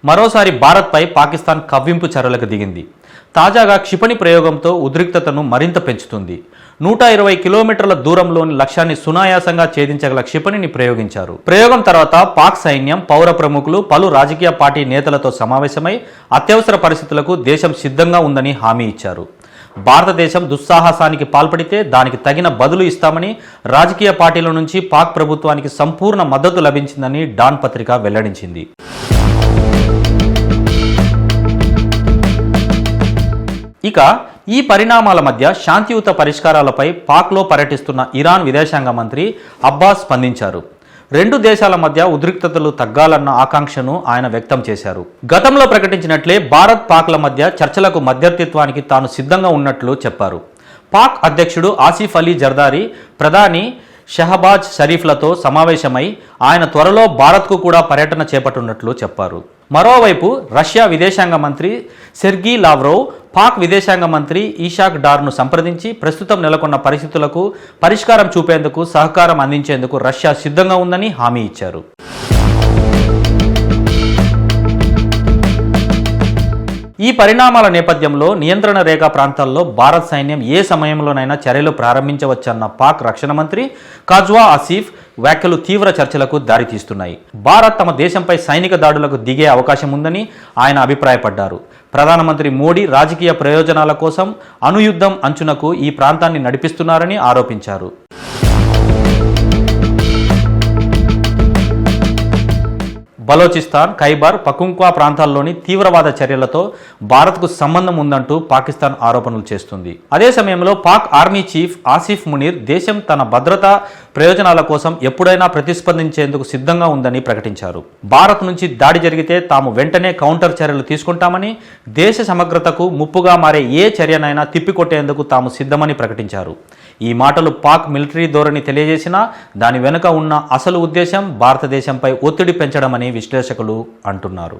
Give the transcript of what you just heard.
మరోసారి భారత్పై పాకిస్తాన్ కవ్వింపు చర్యలకు దిగింది. తాజాగా క్షిపణి ప్రయోగంతో ఉద్రిక్తతను మరింత పెంచుతుంది. 120 కిలోమీటర్ల దూరంలోని లక్ష్యాన్ని సునాయాసంగా ఛేదించగల క్షిపణిని ప్రయోగించారు. ప్రయోగం తర్వాత పాక్ సైన్యం, పౌర ప్రముఖులు, పలు రాజకీయ పార్టీ నేతలతో సమావేశమై అత్యవసర పరిస్థితులకు దేశం సిద్ధంగా ఉందని హామీ ఇచ్చారు. భారతదేశం దుస్సాహసానికి పాల్పడితే దానికి తగిన బదులు ఇస్తామని రాజకీయ పార్టీల నుంచి పాక్ ప్రభుత్వానికి సంపూర్ణ మద్దతు లభించిందని డాన్ పత్రిక వెల్లడించింది. ఇక ఈ పరిణామాల మధ్య శాంతియుత పరిష్కారాలపై పాక్లో పర్యటిస్తున్న ఇరాన్ విదేశాంగ మంత్రి అబ్బాస్ స్పందించారు. రెండు దేశాల మధ్య ఉద్రిక్తతలు తగ్గాలన్న ఆకాంక్షను ఆయన వ్యక్తం చేశారు. గతంలో ప్రకటించినట్లే భారత్ పాక్ల మధ్య చర్చలకు మధ్యవర్తిత్వానికి తాను సిద్ధంగా ఉన్నట్లు చెప్పారు. పాక్ అధ్యక్షుడు ఆసిఫ్ అలీ జర్దారీ, ప్రధాని షహబాజ్ షరీఫ్లతో సమావేశమై ఆయన త్వరలో భారత్కు కూడా పర్యటన చేపట్టనున్నట్లు చెప్పారు. మరోవైపు రష్యా విదేశాంగ మంత్రి సెర్గీ లావ్రోవ్ పాక్ విదేశాంగ మంత్రి ఇషాక్ డార్ను సంప్రదించి ప్రస్తుతం నెలకొన్న పరిస్థితులకు పరిష్కారం చూపేందుకు సహకారం అందించేందుకు రష్యా సిద్ధంగా ఉందని హామీ ఇచ్చారు. ఈ పరిణామాల నేపథ్యంలో నియంత్రణ రేఖ ప్రాంతాల్లో భారత్ సైన్యం ఏ సమయంలోనైనా చర్యలు ప్రారంభించవచ్చన్న పాక్ రక్షణ మంత్రి ఖాజ్వా ఆసిఫ్ వ్యాఖ్యలు తీవ్ర చర్చలకు దారితీస్తున్నాయి. భారత్ తమ దేశంపై సైనిక దాడులకు దిగే అవకాశం ఉందని ఆయన అభిప్రాయపడ్డారు. ప్రధానమంత్రి మోడీ రాజకీయ ప్రయోజనాల కోసం అణుయుద్ధం అంచునకు ఈ ప్రాంతాన్ని నడిపిస్తున్నారని ఆరోపించారు. బలోచిస్తాన్, ఖైబర్ పఖ్తూన్ఖ్వా ప్రాంతాల్లోని తీవ్రవాద చర్యలతో భారత్కు సంబంధం ఉందంటూ పాకిస్తాన్ ఆరోపణలు చేస్తుంది. అదే సమయంలో పాక్ ఆర్మీ చీఫ్ ఆసిఫ్ మునీర్ దేశం తన భద్రతా ప్రయోజనాల కోసం ఎప్పుడైనా ప్రతిస్పందించేందుకు సిద్ధంగా ఉందని ప్రకటించారు. భారత్ నుంచి దాడి జరిగితే తాము వెంటనే కౌంటర్ చర్యలు తీసుకుంటామని, దేశ సమగ్రతకు ముప్పుగా మారే ఏ చర్యనైనా తిప్పికొట్టేందుకు తాము సిద్ధమని ప్రకటించారు. ఈ మాటలు పాక్ మిలిటరీ ధోరణి తెలియజేసినా దాని వెనుక ఉన్న అసలు ఉద్దేశం భారతదేశంపై ఒత్తిడి పెంచడమని విశ్లేషకులు అంటున్నారు.